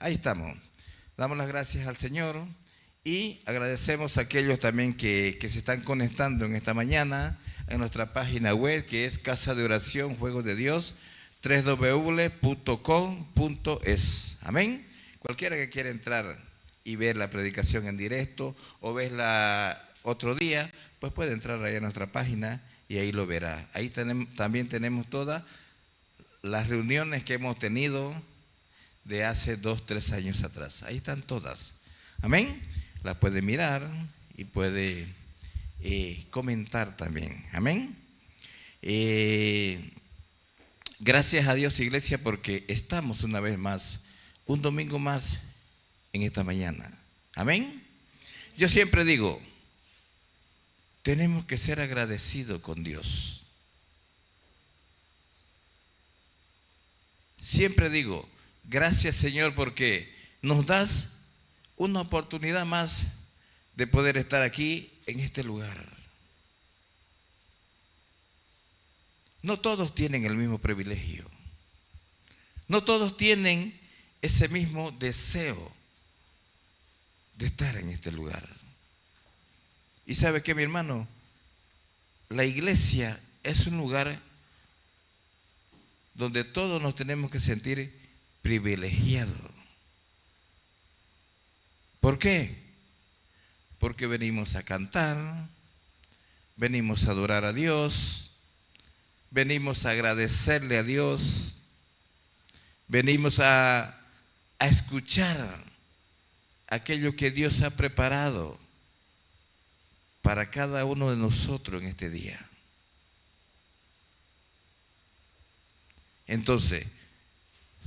Ahí estamos. Damos las gracias al Señor y agradecemos a aquellos también que se están conectando en esta mañana en nuestra página web, que es Casa de Oración Juegos de Dios, www.com.es. Amén. Cualquiera que quiera entrar y ver la predicación en directo o verla otro día, pues puede entrar ahí a nuestra página y ahí lo verá. Ahí también tenemos todas las reuniones que hemos tenido de hace 2, 3 años atrás. Ahí están todas. Amén. Las puede mirar y puede comentar también. Amén. Gracias a Dios, iglesia, porque estamos una vez más, un domingo más en esta mañana. Amén. Yo siempre digo, tenemos que ser agradecidos con Dios. Siempre digo, gracias Señor, porque nos das una oportunidad más de poder estar aquí en este lugar. No todos tienen el mismo privilegio. No todos tienen ese mismo deseo de estar en este lugar. Y sabe que, mi hermano, la iglesia es un lugar donde todos nos tenemos que sentir privilegiados. ¿Por qué? Porque venimos a cantar, venimos a adorar a Dios, venimos a agradecerle a Dios, venimos a escuchar aquello que Dios ha preparado para cada uno de nosotros en este día. Entonces,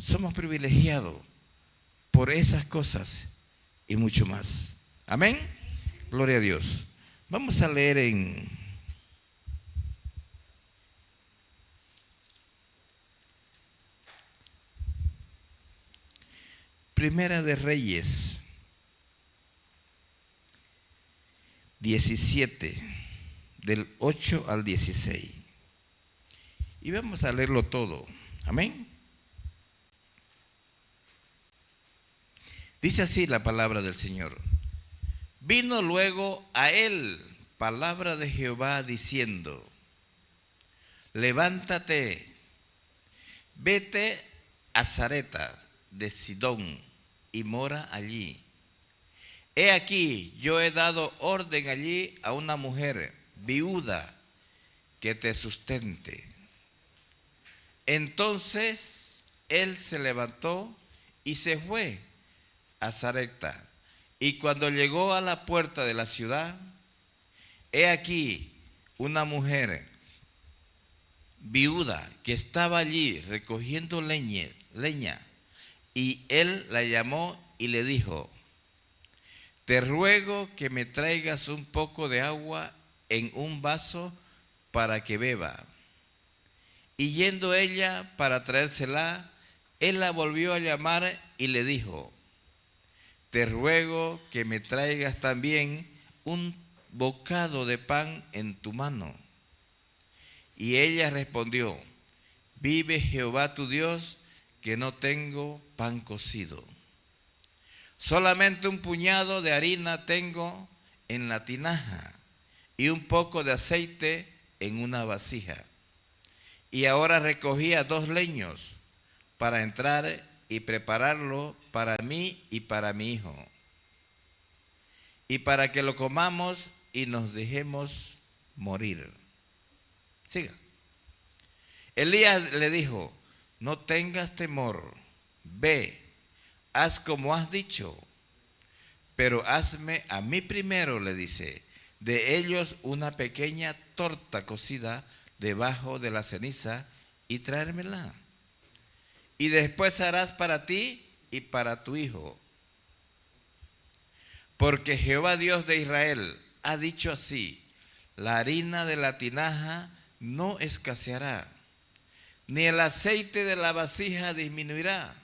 somos privilegiados por esas cosas y mucho más. Amén. Gloria a Dios. Vamos a leer en Primera de Reyes 17, del 8 al 16. Y vamos a leerlo todo. Amén. Dice así la palabra del Señor. Vino luego a él palabra de Jehová diciendo: levántate, vete a Sarepta de Sidón y mora allí. He aquí, yo he dado orden allí a una mujer viuda que te sustente. Entonces él se levantó y se fue a Sarepta. Y cuando llegó a la puerta de la ciudad, he aquí una mujer viuda que estaba allí recogiendo leña. Y él la llamó y le dijo: te ruego que me traigas un poco de agua en un vaso para que beba. Y yendo ella para traérsela, él la volvió a llamar y le dijo: te ruego que me traigas también un bocado de pan en tu mano. Y ella respondió: vive Jehová tu Dios, que no tengo pan cocido. Solamente un puñado de harina tengo en la tinaja y un poco de aceite en una vasija. Y ahora recogía 2 leños para entrar y prepararlo para mí y para mi hijo, y para que lo comamos y nos dejemos morir. Siga. Elías le dijo: no tengas temor, ve, haz como has dicho, pero hazme a mí primero, le dice, de ellos una pequeña torta cocida debajo de la ceniza y traérmela. Y después harás para ti y para tu hijo. Porque Jehová Dios de Israel ha dicho así: la harina de la tinaja no escaseará, ni el aceite de la vasija disminuirá,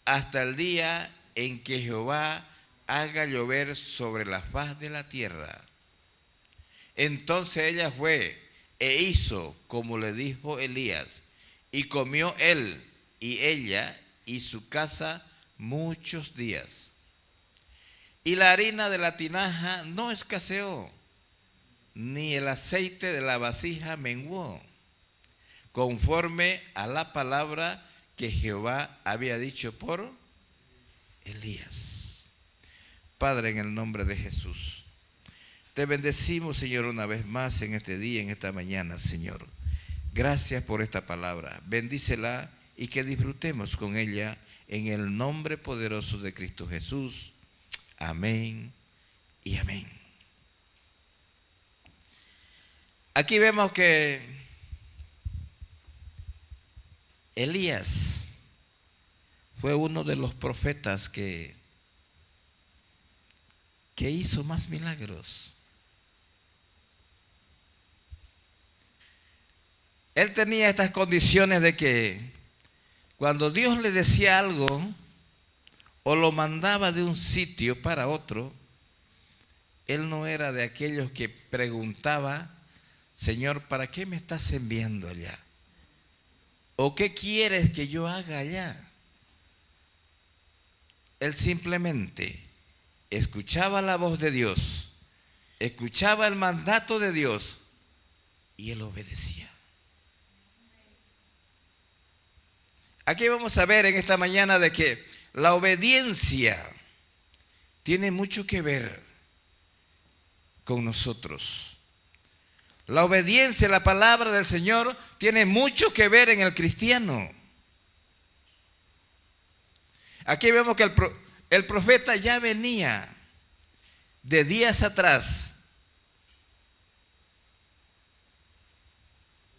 hasta el día en que Jehová haga llover sobre la faz de la tierra. Entonces ella fue e hizo como le dijo Elías, y comió él y ella y su casa muchos días. Y la harina de la tinaja no escaseó, ni el aceite de la vasija menguó, conforme a la palabra que Jehová había dicho por Elías. Padre, en el nombre de Jesús, te bendecimos, Señor, una vez más en este día, en esta mañana, Señor. Gracias por esta palabra. Bendícela y que disfrutemos con ella en el nombre poderoso de Cristo Jesús. Amén y amén. Aquí vemos que Elías fue uno de los profetas que hizo más milagros. Él tenía estas condiciones de que cuando Dios le decía algo o lo mandaba de un sitio para otro, él no era de aquellos que preguntaba: Señor, ¿para qué me estás enviando allá? ¿O qué quieres que yo haga allá? Él simplemente escuchaba la voz de Dios, escuchaba el mandato de Dios y él obedecía. Aquí vamos a ver en esta mañana de que la obediencia tiene mucho que ver con nosotros. La obediencia a la palabra del Señor tiene mucho que ver en el cristiano. Aquí vemos que el profeta ya venía de días atrás,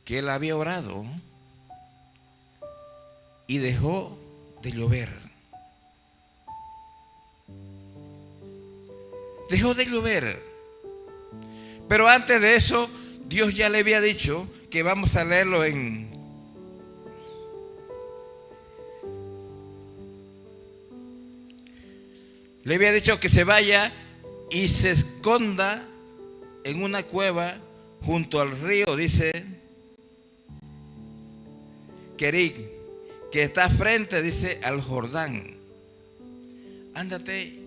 que él había orado y dejó de llover. Dejó de llover. Pero antes de eso, Dios ya le había dicho, que vamos a leerlo le había dicho que se vaya y se esconda en una cueva junto al río, dice Querit, que está frente, dice, al Jordán. Ándate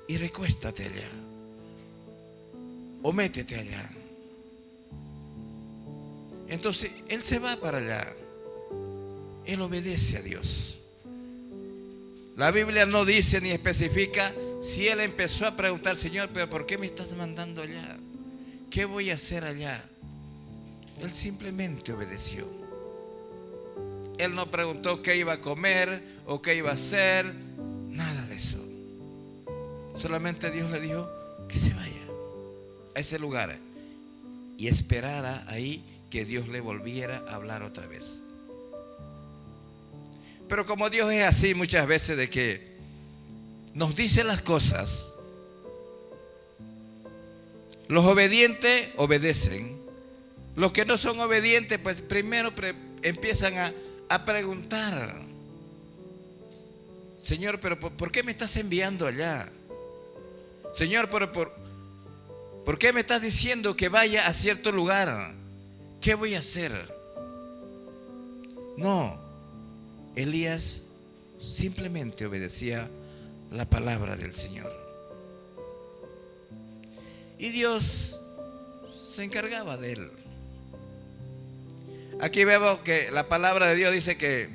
y recuéstate allá, o métete allá. Entonces él se va para allá. Él obedece a Dios. La Biblia no dice ni especifica si él empezó a preguntar: Señor, pero ¿por qué me estás mandando allá? ¿Qué voy a hacer allá? Él simplemente obedeció. Él no preguntó qué iba a comer o qué iba a hacer, nada de eso. Solamente Dios le dijo que se vaya a ese lugar y esperara ahí que Dios le volviera a hablar otra vez. Pero como Dios es así muchas veces, de que nos dice las cosas, los obedientes obedecen. Los que no son obedientes, pues primero empiezan a preguntar: Señor, pero ¿por qué me estás enviando allá? Señor, pero ¿por qué me estás diciendo que vaya a cierto lugar? ¿Qué voy a hacer? No, Elías simplemente obedecía la palabra del Señor. Y Dios se encargaba de él. Aquí vemos que la palabra de Dios dice que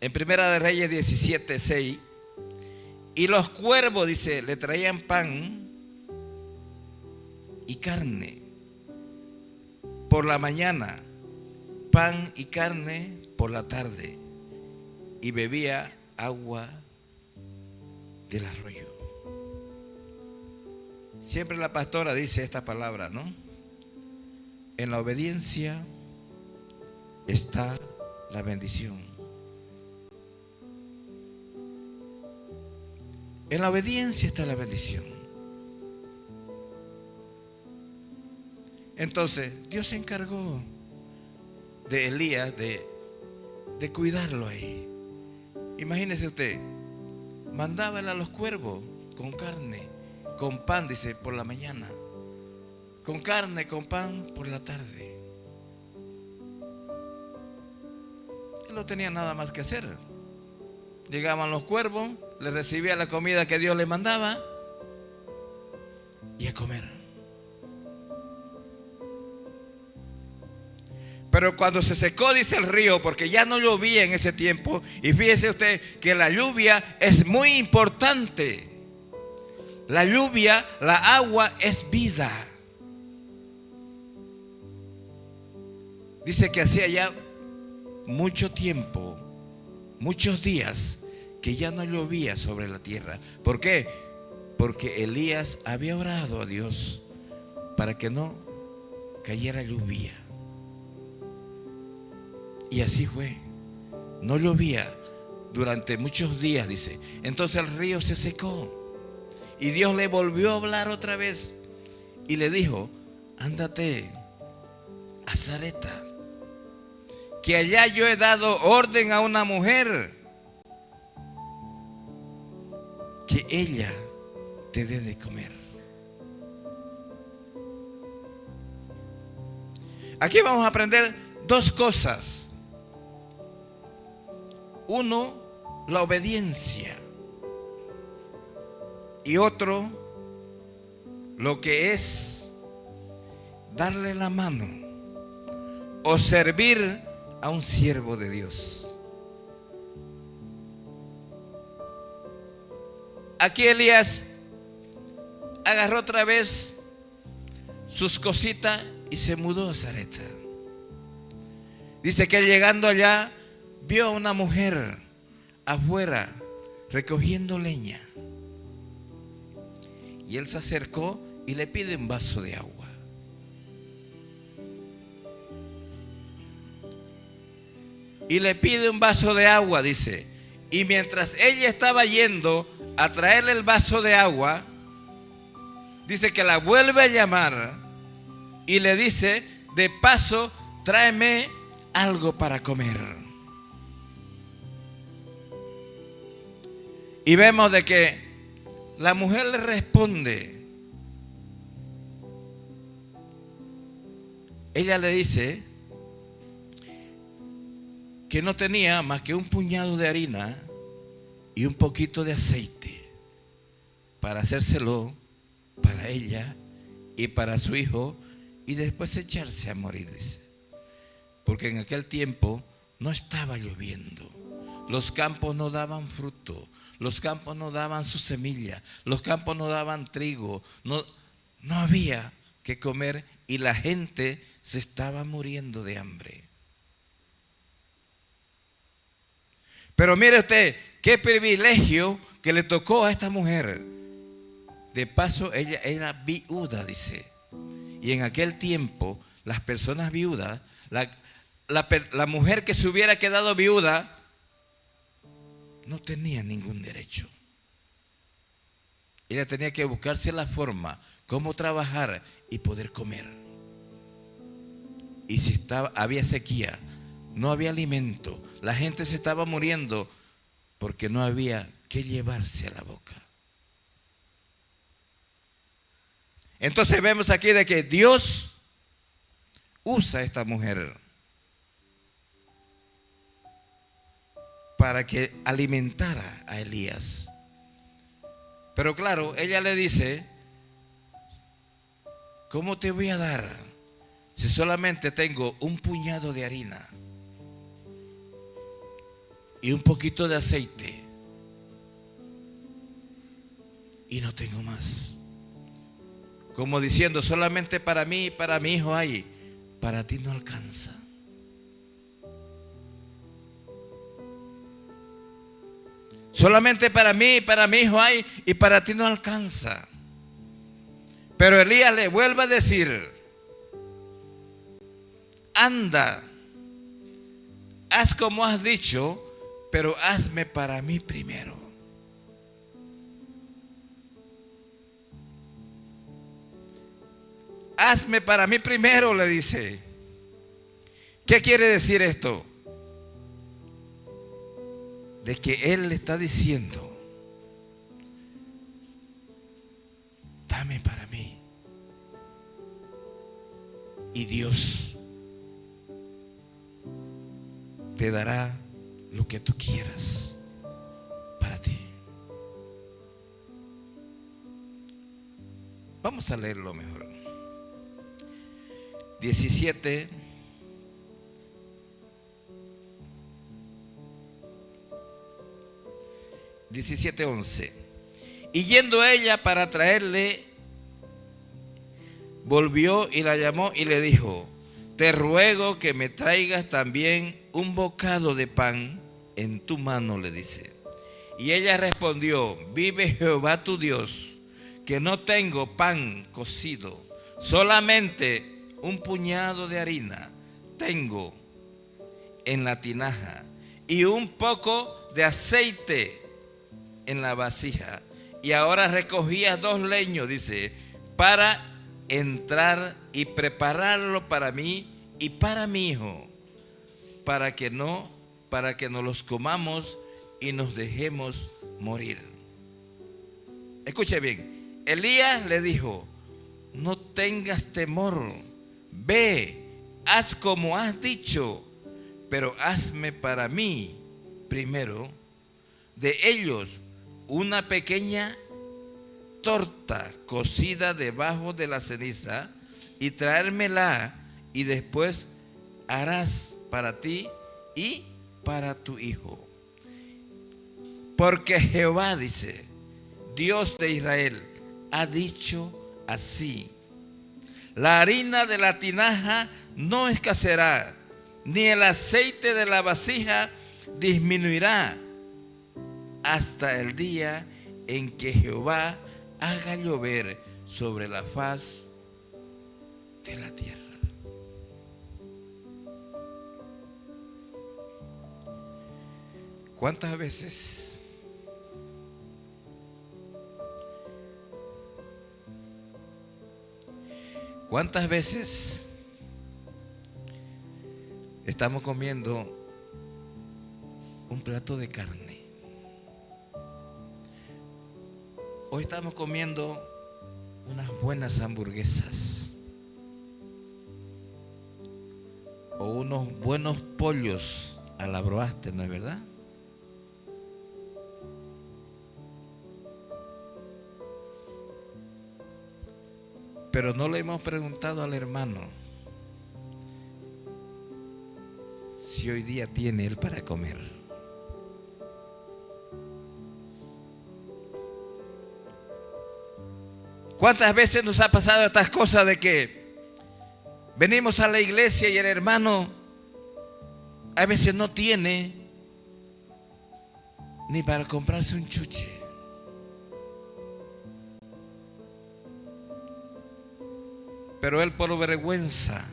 en Primera de Reyes 17:6, y los cuervos, dice, le traían pan y carne por la mañana, pan y carne por la tarde, y bebía agua del arroyo. Siempre la pastora dice esta palabra, ¿no? En la obediencia está la bendición. En la obediencia está la bendición. Entonces, Dios se encargó de Elías de cuidarlo ahí. Imagínese usted, mandaba a los cuervos con carne, con pan, dice, por la mañana, con carne, con pan por la tarde. no tenía nada más que hacer. Llegaban los cuervos, le recibía la comida que Dios le mandaba y a comer. Pero cuando se secó, dice el río, porque ya no llovía en ese tiempo, y fíjese usted que la lluvia es muy importante. La lluvia, la agua es vida. Dice que hacía ya mucho tiempo, muchos días, que ya no llovía sobre la tierra. ¿Por qué? Porque Elías había orado a Dios para que no cayera lluvia. Y así fue. No llovía durante muchos días, dice. Entonces el río se secó. Y Dios le volvió a hablar otra vez. Y le dijo: ándate a Zareta, que allá yo he dado orden a una mujer, que ella te dé de comer. Aquí vamos a aprender dos cosas. Uno, la obediencia. Y otro, lo que es darle la mano o servir a un siervo de Dios. Aquí Elías agarró otra vez sus cositas y se mudó a Zareta. Dice que llegando allá vio a una mujer afuera recogiendo leña. Y él se acercó y le pide un vaso de agua. Y le pide un vaso de agua, dice. Y mientras ella estaba yendo a traerle el vaso de agua, dice que la vuelve a llamar y le dice: de paso, tráeme algo para comer. Y vemos de que la mujer le responde. Ella le dice que no tenía más que un puñado de harina y un poquito de aceite para hacérselo para ella y para su hijo, y después echarse a morir, dice. Porque en aquel tiempo no estaba lloviendo, los campos no daban fruto, los campos no daban su semilla, los campos no daban trigo, no había que comer, y la gente se estaba muriendo de hambre. Pero mire usted, qué privilegio que le tocó a esta mujer. De paso, ella era viuda, dice. Y en aquel tiempo, las personas viudas, la mujer que se hubiera quedado viuda, no tenía ningún derecho. Ella tenía que buscarse la forma, cómo trabajar y poder comer. Y si había sequía, no había alimento, la gente se estaba muriendo porque no había que llevarse a la boca. Entonces vemos aquí de que Dios usa a esta mujer para que alimentara a Elías. Pero claro, ella le dice: ¿cómo te voy a dar si solamente tengo un puñado de harina y un poquito de aceite y no tengo más? Como diciendo, solamente para mí y para mi hijo hay, para ti no alcanza. Solamente para mí y para mi hijo hay, y para ti no alcanza. Pero Elías le vuelve a decir: anda, haz como has dicho, pero hazme para mí primero. Hazme para mí primero, le dice. ¿Qué quiere decir esto? De que él le está diciendo: dame para mí. Y Dios te dará lo que tú quieras para ti. Vamos a leerlo mejor. 17. Diecisiete 11. Y yendo ella para traerle, volvió y la llamó y le dijo: te ruego que me traigas también un bocado de pan en tu mano, le dice. Y ella respondió: vive Jehová tu Dios, que no tengo pan cocido, solamente un puñado de harina tengo en la tinaja y un poco de aceite en la vasija. Y ahora recogías 2 leños, dice, para entrar y prepararlo para mí y para mi hijo, para que no los comamos y nos dejemos morir. Escuche bien, Elías le dijo: no tengas temor, ve, haz como has dicho, pero hazme para mí primero de ellos una pequeña torta cocida debajo de la ceniza y traérmela, y después harás para ti y para tu hijo. Porque Jehová, dice, Dios de Israel, ha dicho así: la harina de la tinaja no escaseará, ni el aceite de la vasija disminuirá, hasta el día en que Jehová haga llover sobre la faz de la tierra. ¿Cuántas veces estamos comiendo un plato de carne? Hoy estamos comiendo unas buenas hamburguesas o unos buenos pollos a la broaste, ¿no es verdad? Pero no le hemos preguntado al hermano si hoy día tiene él para comer. ¿Cuántas veces nos ha pasado estas cosas de que venimos a la iglesia y el hermano a veces no tiene ni para comprarse un chuche? Pero él, por vergüenza,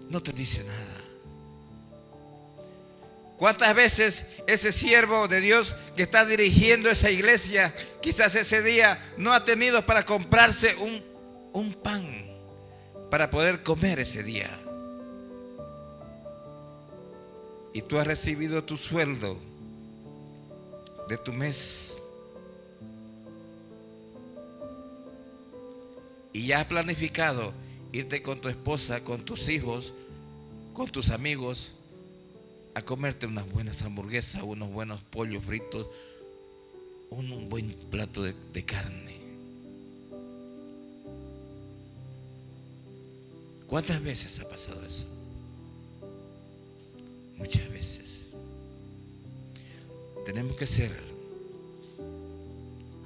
no te dice nada. ¿Cuántas veces ese siervo de Dios que está dirigiendo esa iglesia, quizás ese día no ha tenido para comprarse un pan para poder comer ese día? Y tú has recibido tu sueldo de tu mes y ya has planificado irte con tu esposa, con tus hijos, con tus amigos a comerte unas buenas hamburguesas, unos buenos pollos fritos, un buen plato de carne. ¿Cuántas veces ha pasado eso? Muchas veces. Tenemos que ser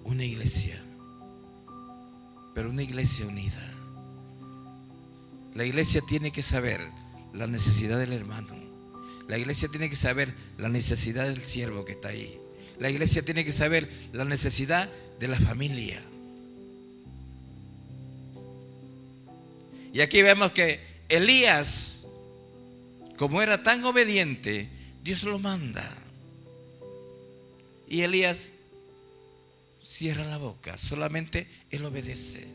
una iglesia, pero una iglesia unida. La iglesia tiene que saber la necesidad del hermano. La iglesia tiene que saber la necesidad del siervo que está ahí. La iglesia tiene que saber la necesidad de la familia. Y aquí vemos que Elías, como era tan obediente, Dios lo manda. Y Elías cierra la boca, solamente él obedece.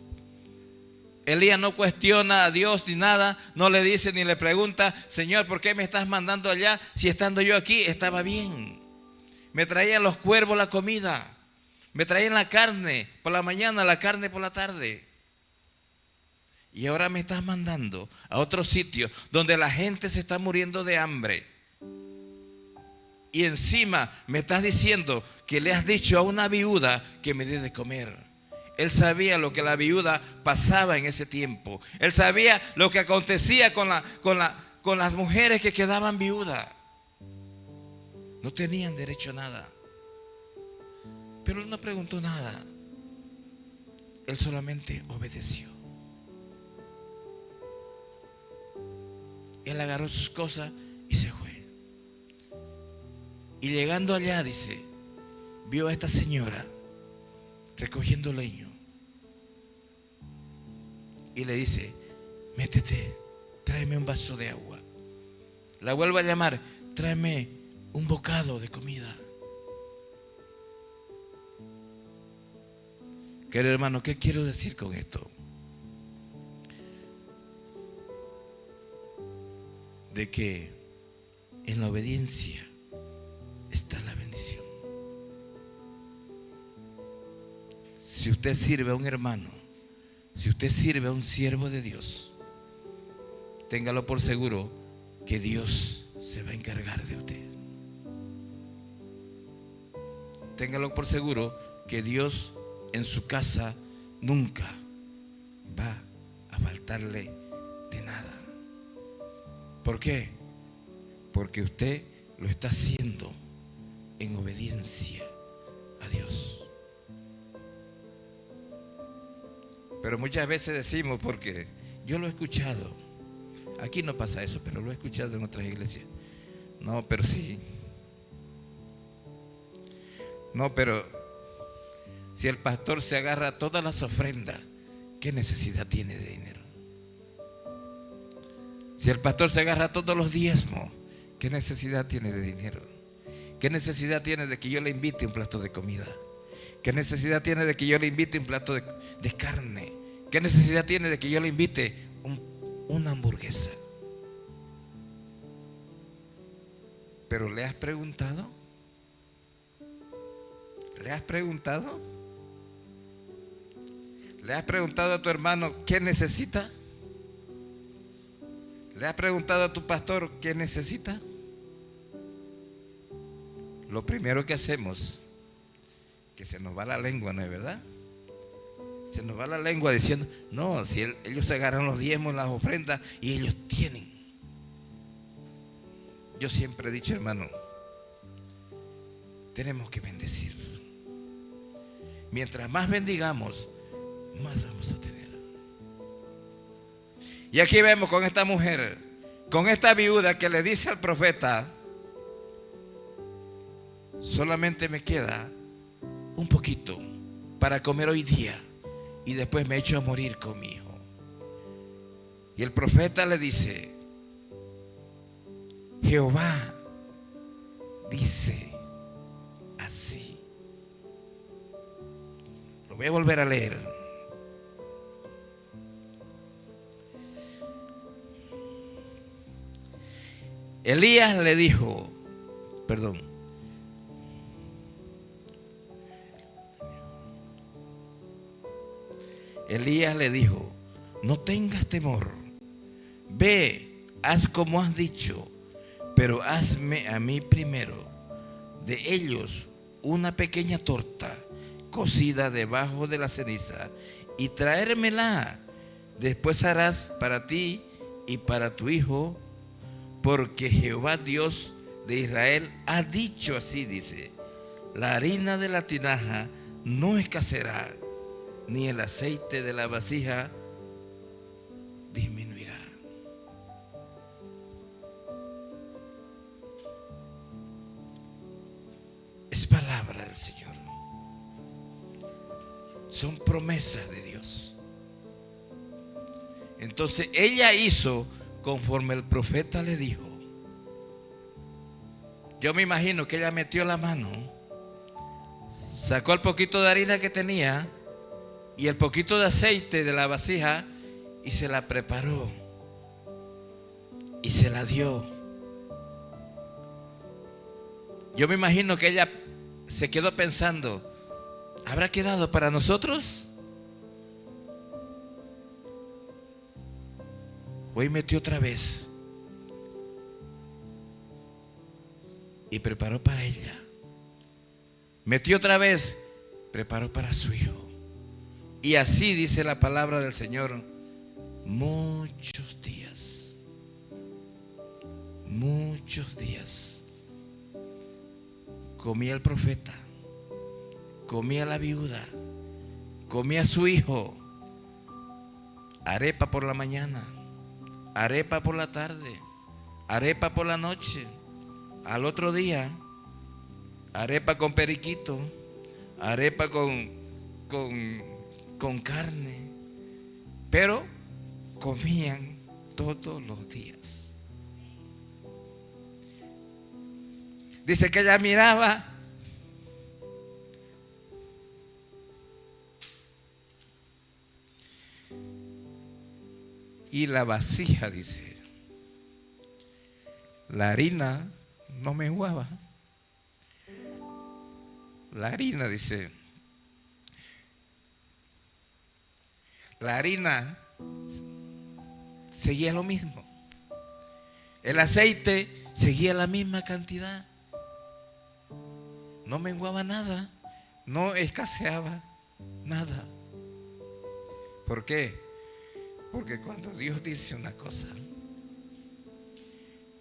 Elías no cuestiona a Dios ni nada, no le dice ni le pregunta: Señor, ¿por qué me estás mandando allá si estando yo aquí estaba bien? Me traían los cuervos la comida, me traían la carne por la mañana, la carne por la tarde. Y ahora me estás mandando a otro sitio donde la gente se está muriendo de hambre. Y encima me estás diciendo que le has dicho a una viuda que me dé de comer. Él sabía lo que la viuda pasaba en ese tiempo. Él sabía lo que acontecía con las mujeres que quedaban viudas. No tenían derecho a nada. Pero él no preguntó nada. Él solamente obedeció. Él agarró sus cosas y se fue. Y llegando allá, dice, vio a esta señora recogiendo leño. Y le dice, métete, tráeme un vaso de agua. La vuelve a llamar, tráeme un bocado de comida. Querido hermano, ¿qué quiero decir con esto? De que en la obediencia está la bendición. Si usted sirve a un hermano, si usted sirve a un siervo de Dios, téngalo por seguro que Dios se va a encargar de usted. Téngalo por seguro que Dios en su casa nunca va a faltarle de nada. ¿Por qué? Porque usted lo está haciendo en obediencia a Dios. Pero muchas veces decimos, porque yo lo he escuchado, aquí no pasa eso, pero lo he escuchado en otras iglesias. No, pero sí. No, pero si el pastor se agarra a todas las ofrendas, ¿qué necesidad tiene de dinero? Si el pastor se agarra a todos los diezmos, ¿qué necesidad tiene de dinero? ¿Qué necesidad tiene de que yo le invite un plato de comida? ¿Qué necesidad tiene de que yo le invite un plato de carne? ¿Qué necesidad tiene de que yo le invite una hamburguesa? ¿Pero le has preguntado? ¿Le has preguntado? ¿Le has preguntado a tu hermano qué necesita? ¿Le has preguntado a tu pastor qué necesita? Lo primero que hacemos, que se nos va la lengua, ¿no es verdad? Se nos va la lengua diciendo, no, si ellos se agarran los diezmos, las ofrendas, y ellos tienen. Yo siempre he dicho, hermano, tenemos que bendecir. Mientras más bendigamos, más vamos a tener. Y aquí vemos con esta mujer, con esta viuda que le dice al profeta, solamente me queda un poquito para comer hoy día y después me echo a morir con mi hijo. Y el profeta le dice, Jehová dice así. Lo voy a volver a leer. Elías le dijo, perdón. Elías le dijo, no tengas temor, ve, haz como has dicho, pero hazme a mí primero de ellos una pequeña torta cocida debajo de la ceniza y traérmela. Después harás para ti y para tu hijo, porque Jehová Dios de Israel ha dicho así, dice, la harina de la tinaja no escaseará, ni el aceite de la vasija disminuirá. Es palabra del Señor. Son promesas de Dios. Entonces ella hizo conforme el profeta le dijo. Yo me imagino que ella metió la mano, sacó el poquito de harina que tenía y el poquito de aceite de la vasija y se la preparó y se la dio. Yo me imagino que ella se quedó pensando, ¿habrá quedado para nosotros? Hoy metió otra vez. y preparó para ella. Metió otra vez, preparó para su hijo. Y así dice la palabra del Señor, muchos días. Muchos días. Comía el profeta, comía la viuda, comía a su hijo. Arepa por la mañana, arepa por la tarde, arepa por la noche. Al otro día, arepa con periquito, arepa con carne. Pero comían todos los días. Dice que ella miraba y la vasija, dice, la harina no menguaba. La harina, dice, la harina seguía lo mismo. El aceite seguía la misma cantidad. No menguaba nada, no escaseaba nada. ¿Por qué? Porque cuando Dios dice una cosa,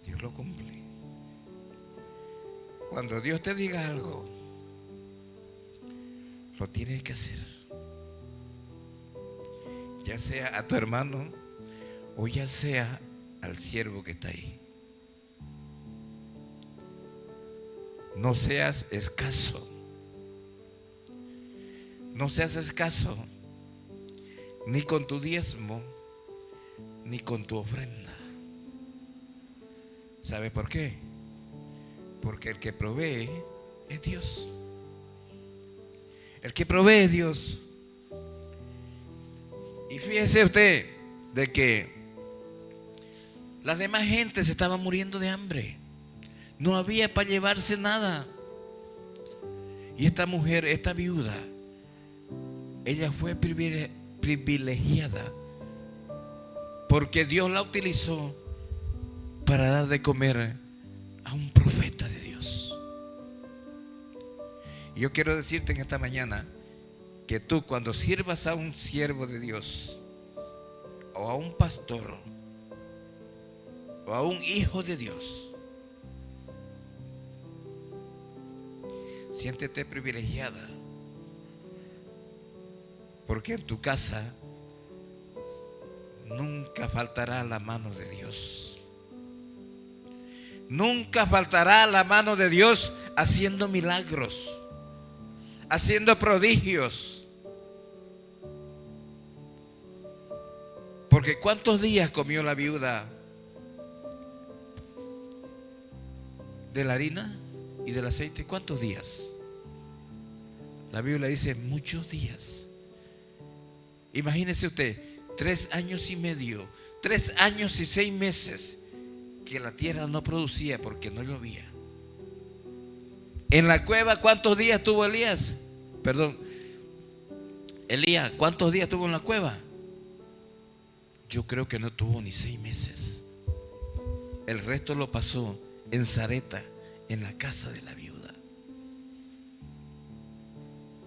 Dios lo cumple. Cuando Dios te diga algo, lo tienes que hacer. Ya sea a tu hermano o ya sea al siervo que está ahí. No seas escaso. No seas escaso ni con tu diezmo ni con tu ofrenda. ¿Sabe por qué? Porque el que provee es Dios. El que provee es Dios. Y fíjese usted de que las demás gentes se estaban muriendo de hambre. No había para llevarse nada. Y esta mujer, esta viuda, ella fue privilegiada porque Dios la utilizó para dar de comer a un profeta de Dios. Y yo quiero decirte en esta mañana que tú, cuando sirvas a un siervo de Dios o a un pastor o a un hijo de Dios, siéntete privilegiada, porque en tu casa nunca faltará la mano de Dios. Nunca faltará la mano de Dios haciendo milagros, haciendo prodigios. Porque ¿cuántos días comió la viuda de la harina y del aceite? ¿Cuántos días? La Biblia dice muchos días. Imagínese usted, 3 años y medio, 3 años y 6 meses que la tierra no producía porque no llovía. En la cueva, ¿cuántos días tuvo Elías? Elías, ¿cuántos días tuvo en la cueva? Yo creo que no tuvo ni 6 meses. El resto lo pasó en Sarepta, en la casa de la viuda,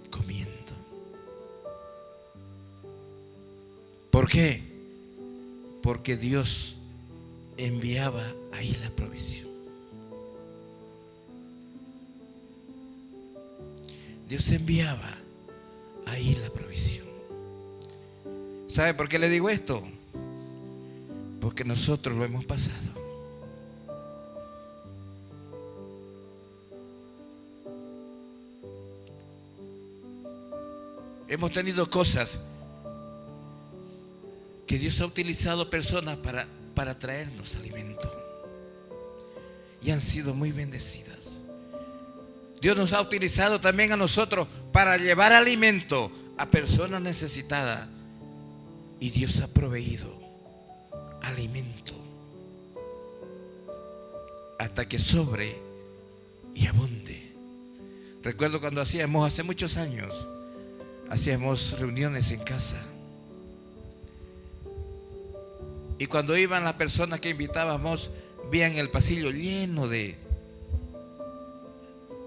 comiendo. ¿Por qué? Porque Dios enviaba ahí la provisión. Dios enviaba ahí la provisión. ¿Sabe por qué le digo esto? Porque nosotros lo hemos pasado. Hemos tenido cosas que Dios ha utilizado personas para traernos alimento. Y han sido muy bendecidas. Dios nos ha utilizado también a nosotros para llevar alimento a personas necesitadas. Y Dios ha proveído alimento hasta que sobre y abunde. Recuerdo cuando hace muchos años, hacíamos reuniones en casa. Y cuando iban las personas que invitábamos, veían el pasillo lleno de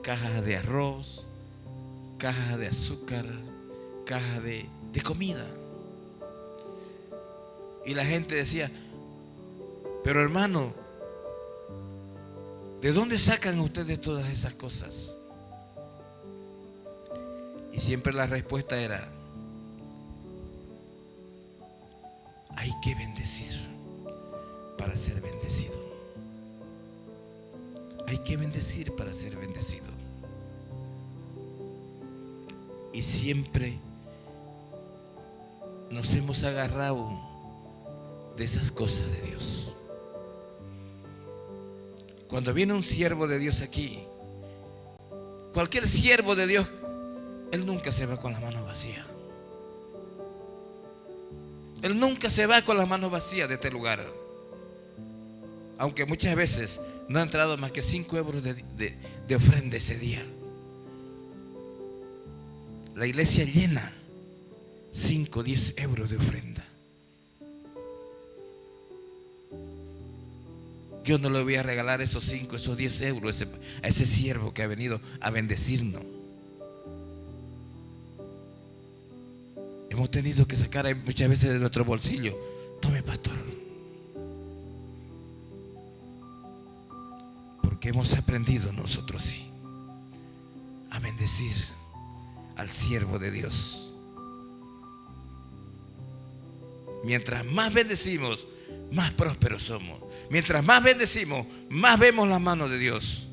cajas de arroz, cajas de azúcar, cajas de comida. Y la gente decía: pero hermano, ¿de dónde sacan ustedes todas esas cosas? Y siempre la respuesta era: hay que bendecir para ser bendecido. Hay que bendecir para ser bendecido. Y siempre nos hemos agarrado de esas cosas de Dios. Cuando viene un siervo de Dios aquí, cualquier siervo de Dios, él nunca se va con las manos vacías. Él nunca se va con las manos vacías de este lugar. Aunque muchas veces no ha entrado más que 5 euros de ofrenda ese día. La iglesia llena, 5, 10 euros de ofrenda. Yo no le voy a regalar esos 5, esos 10 euros a ese siervo que ha venido a bendecirnos. Hemos tenido que sacar muchas veces de nuestro bolsillo. Tome, pastor. Porque hemos aprendido nosotros, sí, a bendecir al siervo de Dios. Mientras más bendecimos, más prósperos somos. Mientras más bendecimos, más vemos la mano de Dios.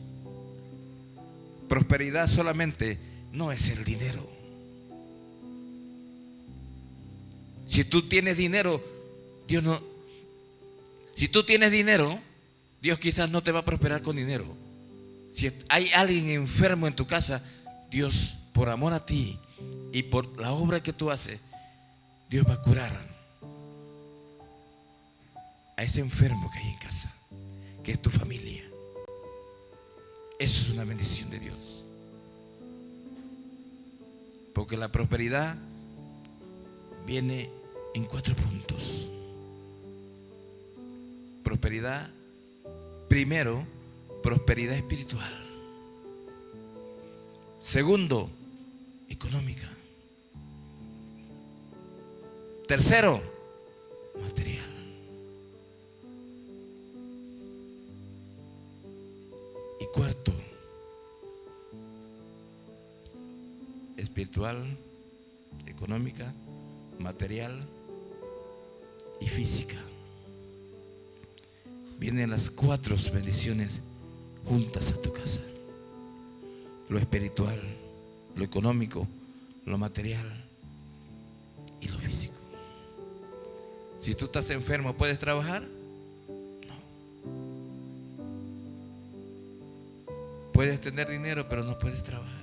Prosperidad solamente no es el dinero. Si tú tienes dinero, Dios no. Si tú tienes dinero, Dios quizás no te va a prosperar con dinero. Si hay alguien enfermo en tu casa, Dios, por amor a ti y por la obra que tú haces, Dios va a curar a ese enfermo que hay en casa, que es tu familia. Eso es una bendición de Dios. Porque la prosperidad viene en 4 puntos. Prosperidad, primero, prosperidad espiritual. Segundo, económica. Tercero, material. Y cuarto, espiritual, económica, material y física. Vienen las 4 bendiciones juntas a tu casa. Lo espiritual, lo económico, lo material y lo físico. Si tú estás enfermo, ¿puedes trabajar? No. Puedes tener dinero, pero no puedes trabajar.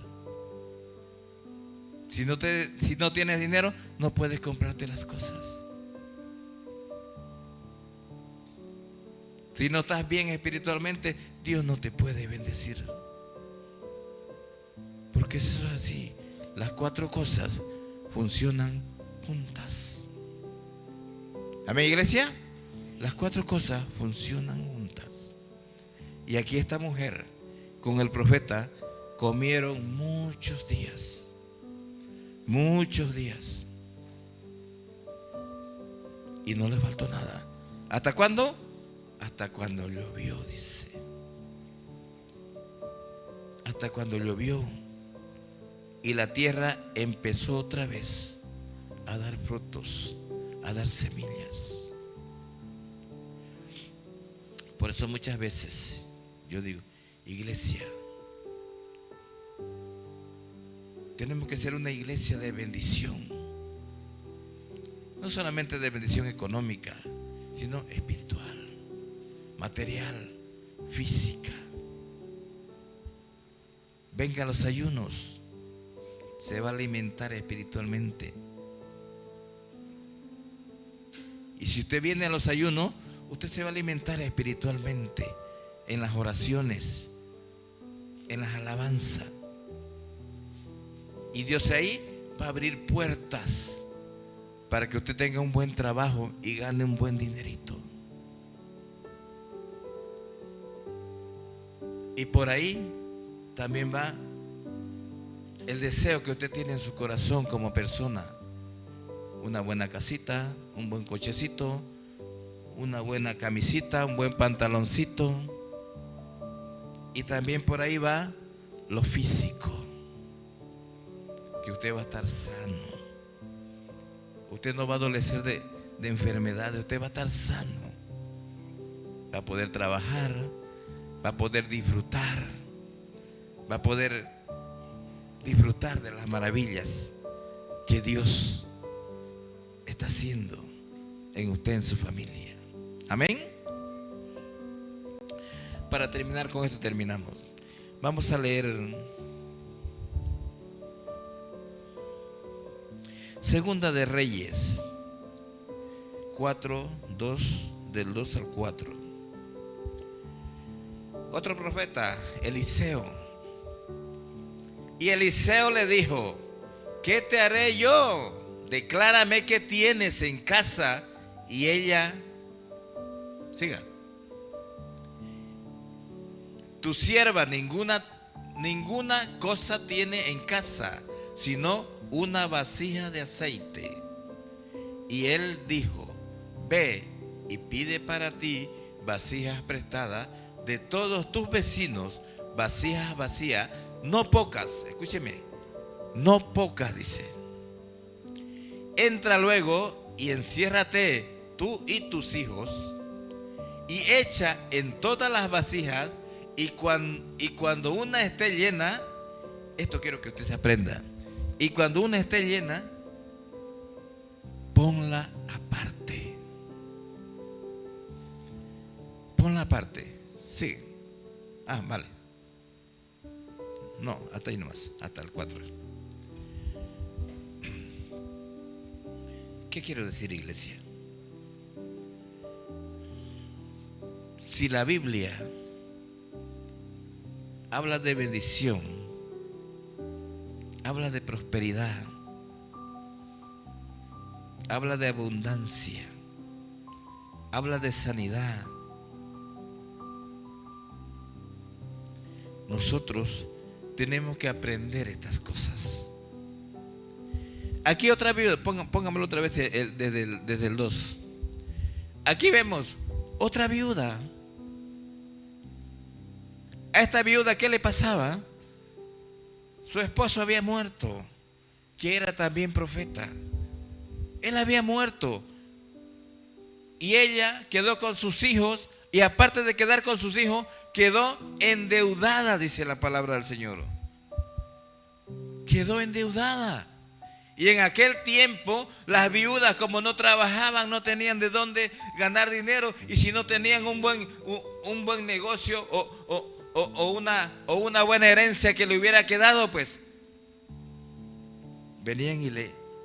Si no tienes dinero, no puedes comprarte las cosas. Si no estás bien espiritualmente, Dios no te puede bendecir. Porque eso es así. Las 4 cosas funcionan juntas. Amén, iglesia. Las 4 cosas funcionan juntas. Y aquí esta mujer con el profeta comieron muchos días. Muchos días. Y no les faltó nada. ¿Hasta cuándo? Hasta cuando llovió, dice. Hasta cuando llovió. Y la tierra empezó otra vez a dar frutos, a dar semillas. Por eso muchas veces yo digo: iglesia, tenemos que ser una iglesia de bendición. No solamente de bendición económica, sino espiritual, material, física. Venga a los ayunos, se va a alimentar espiritualmente. Y si usted viene a los ayunos, usted se va a alimentar espiritualmente en las oraciones, en las alabanzas. Y Dios ahí va a abrir puertas para que usted tenga un buen trabajo y gane un buen dinerito. Y por ahí también va el deseo que usted tiene en su corazón como persona. Una buena casita, un buen cochecito, una buena camisita, un buen pantaloncito. Y también por ahí va lo físico, que usted va a estar sano. Usted no va a adolecer de enfermedades, usted va a estar sano. Va a poder trabajar, va a poder disfrutar, va a poder disfrutar de las maravillas que Dios está haciendo en usted, en su familia. Amén. Para terminar con esto, terminamos. Vamos a leer Segunda de Reyes 4, 2, del 2 al 4. Otro profeta, Eliseo. Y Eliseo le dijo: ¿qué te haré yo? Declárame qué tienes en casa. Y ella, siga, tu sierva ninguna cosa tiene en casa, sino una vasija de aceite. Y él dijo: ve y pide para ti vasijas prestadas de todos tus vecinos, vasijas vacías, no pocas, escúcheme, no pocas, dice. Entra luego y enciérrate tú y tus hijos, y echa en todas las vasijas, y cuando una esté llena, esto quiero que usted se aprenda, y cuando una esté llena, ponla aparte. Ponla aparte. Sí. Ah, vale. No, hasta ahí nomás, hasta el 4. ¿Qué quiero decir, iglesia? Si la Biblia habla de bendición, habla de prosperidad, habla de abundancia, habla de sanidad, nosotros tenemos que aprender estas cosas. Aquí otra viuda, póngamelo otra vez desde el 2. Aquí vemos otra viuda. A esta viuda, ¿qué le pasaba? Su esposo había muerto, que era también profeta. Él había muerto y ella quedó con sus hijos, y aparte de quedar con sus hijos, quedó endeudada, dice la palabra del Señor. Quedó endeudada. Y en aquel tiempo las viudas, como no trabajaban, no tenían de dónde ganar dinero, y si no tenían un buen negocio o una buena herencia que le hubiera quedado, pues venían y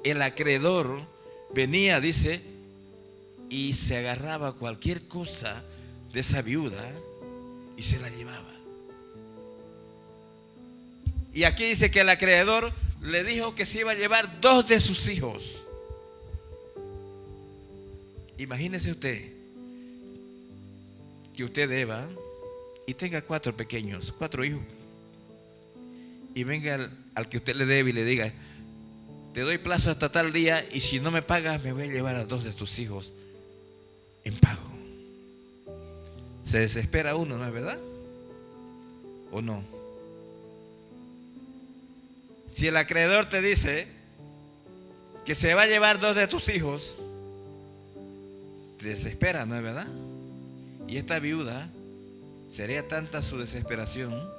el acreedor venía, dice, y se agarraba cualquier cosa de esa viuda y se la llevaba. Y aquí dice que el acreedor le dijo que se iba a llevar 2 de sus hijos. Imagínese usted que usted deba y tenga 4 pequeños, 4 hijos, y venga al que usted le debe y le diga: te doy plazo hasta tal día, y si no me pagas me voy a llevar a 2 de tus hijos en pago. Se desespera uno, ¿no es verdad? ¿O no? Si el acreedor te dice que se va a llevar 2 de tus hijos, te desespera, ¿no es verdad? Y esta viuda, sería tanta su desesperación: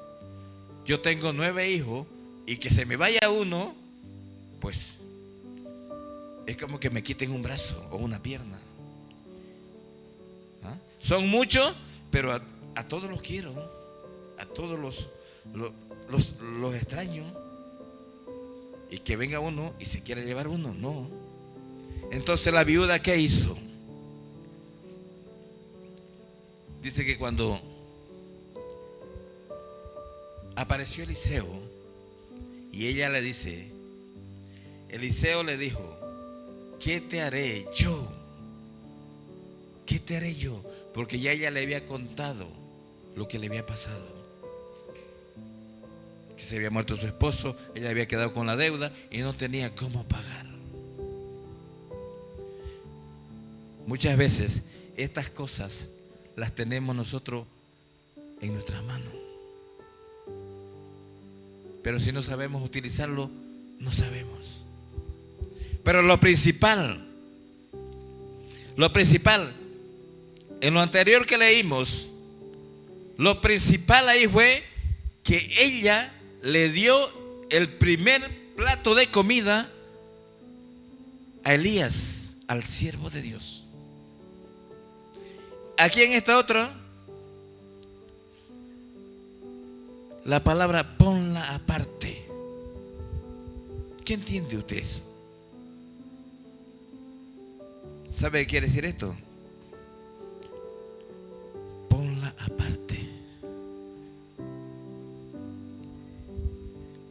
yo tengo 9 hijos y que se me vaya uno, pues es como que me quiten un brazo o una pierna. ¿Ah? Son muchos, pero a todos los quiero, a todos los extraño. Y que venga uno y se quiera llevar uno, no. Entonces la viuda, ¿qué hizo? Dice que cuando apareció Eliseo y ella le dice, Eliseo le dijo: ¿qué te haré yo? ¿Qué te haré yo? Porque ya ella le había contado lo que le había pasado. que se había muerto su esposo, ella había quedado con la deuda y no tenía cómo pagar. Muchas veces estas cosas las tenemos nosotros en nuestras manos, pero si no sabemos utilizarlo, no sabemos. Pero lo principal, en lo anterior que leímos, lo principal ahí fue que ella le dio el primer plato de comida a Elías, al siervo de Dios. Aquí en esta otra, la palabra ponla aparte. ¿Qué entiende usted eso? ¿Sabe qué quiere decir esto? Ponla aparte.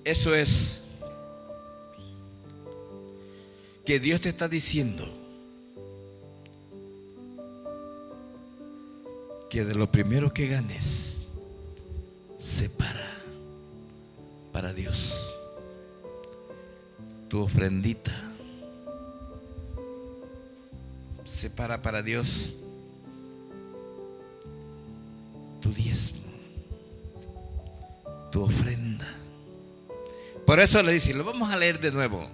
Eso es que Dios te está diciendo que de lo primero que ganes, separa para Dios tu ofrendita. Separa para Dios tu diezmo, tu ofrenda. Por eso le dice, lo vamos a leer de nuevo.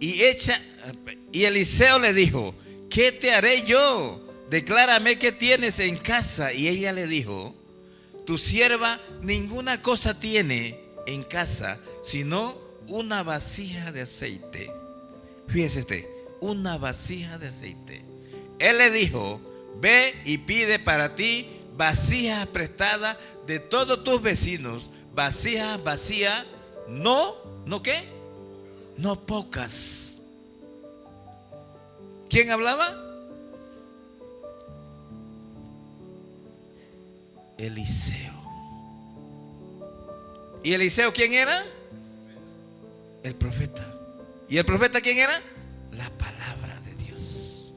Y Eliseo le dijo, ¿qué te haré yo? Declárame qué tienes en casa. Y ella le dijo, tu sierva ninguna cosa tiene en casa, sino una vasija de aceite. Fíjese usted, una vasija de aceite. Él le dijo, ve y pide para ti vasijas prestadas de todos tus vecinos, vasijas vacías, ¿no qué? No pocas. ¿Quién hablaba? Eliseo. ¿Y Eliseo quién era? El profeta. ¿Y el profeta quién era? La palabra de Dios.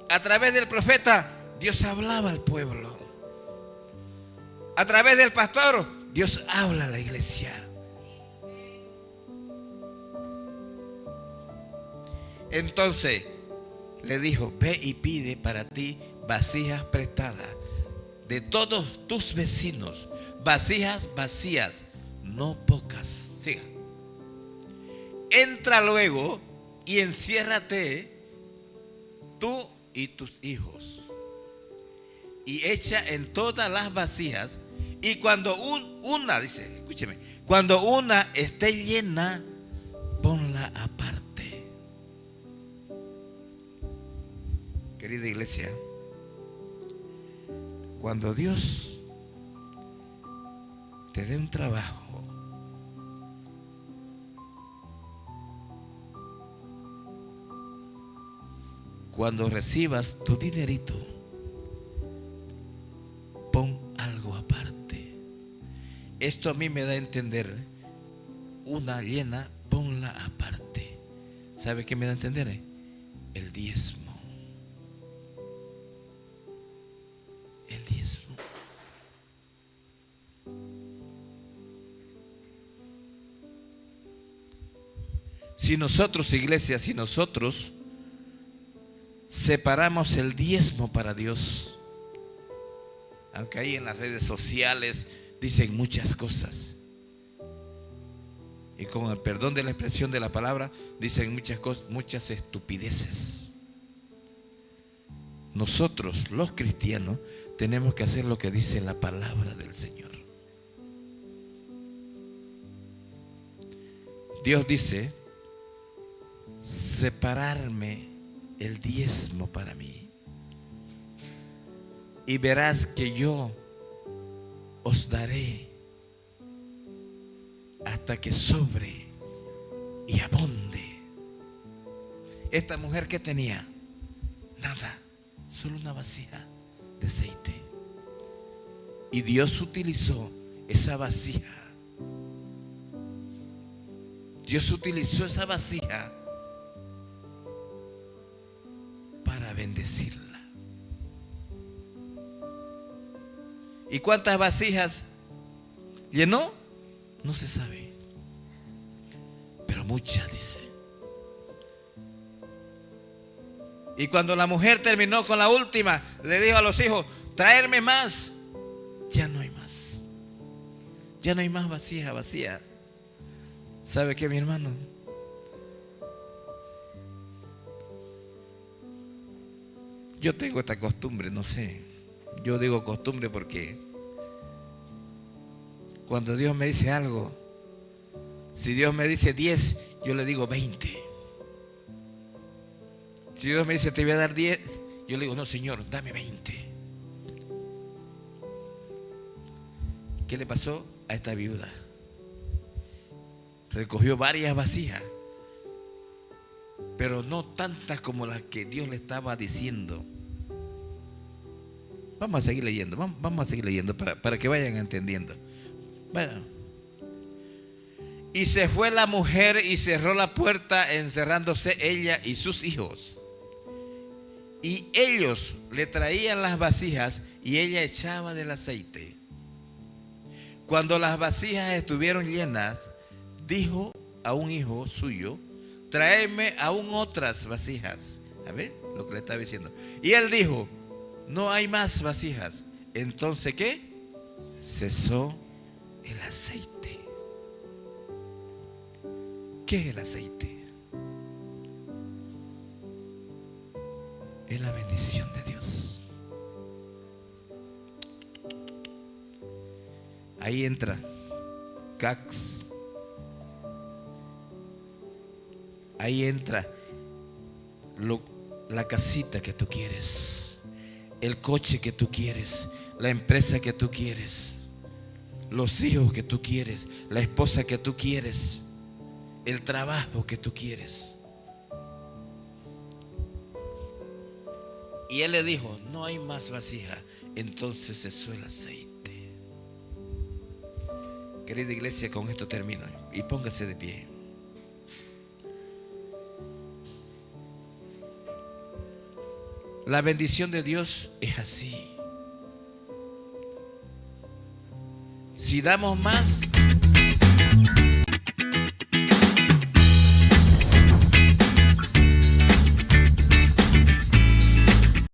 A través del profeta, Dios hablaba al pueblo. A través del pastor, Dios habla a la iglesia. Entonces le dijo, ve y pide para ti vasijas prestadas de todos tus vecinos, vasijas vacías, no pocas. Siga. Entra luego y enciérrate tú y tus hijos, y echa en todas las vasijas, y cuando una, dice, escúcheme, cuando una esté llena, ponla aparte. Querida iglesia, cuando Dios te dé un trabajo, cuando recibas tu dinerito, pon algo aparte. Esto a mí me da a entender, una llena, ponla aparte. ¿Sabe qué me da a entender? El diezmo. El diezmo. Si nosotros, iglesia, si nosotros separamos el diezmo para Dios, aunque ahí en las redes sociales dicen muchas cosas, y con el perdón de la expresión de la palabra, dicen muchas cosas, muchas estupideces. Nosotros, los cristianos, tenemos que hacer lo que dice la palabra del Señor. Dios dice, separarme el diezmo para mí, y verás que yo os daré hasta que sobre y abunde. Esta mujer, que tenía nada, solo una vasija de aceite, y Dios utilizó esa vasija. Dios utilizó esa vasija para bendecirla. ¿Y cuántas vasijas llenó? No se sabe. Pero muchas, dice. Y cuando la mujer terminó con la última, le dijo a los hijos: traerme más. Ya no hay más. Ya no hay más vasija vacía. ¿Sabe qué, mi hermano? Yo tengo esta costumbre, no sé. Yo digo costumbre porque cuando Dios me dice algo, si Dios me dice 10, yo le digo 20. Si Dios me dice te voy a dar 10, yo le digo: no, Señor, dame 20. ¿Qué le pasó a esta viuda? Recogió varias vasijas, pero no tantas como las que Dios le estaba diciendo. Vamos a seguir leyendo, vamos a seguir leyendo para que vayan entendiendo. Bueno. Y se fue la mujer y cerró la puerta, encerrándose ella y sus hijos. Y ellos le traían las vasijas y ella echaba del aceite. Cuando las vasijas estuvieron llenas, dijo a un hijo suyo: tráeme aún otras vasijas. A ver lo que le estaba diciendo. Y él dijo: no hay más vasijas. Entonces, ¿qué? Cesó el aceite. ¿Qué es el aceite? Es la bendición de Dios. Ahí entra Cax. Ahí entra la casita que tú quieres, el coche que tú quieres, la empresa que tú quieres, los hijos que tú quieres, la esposa que tú quieres, el trabajo que tú quieres. Y él le dijo: no hay más vasija. Entonces cesó el aceite. Querida iglesia, con esto termino. Y póngase de pie. La bendición de Dios es así. Si damos más,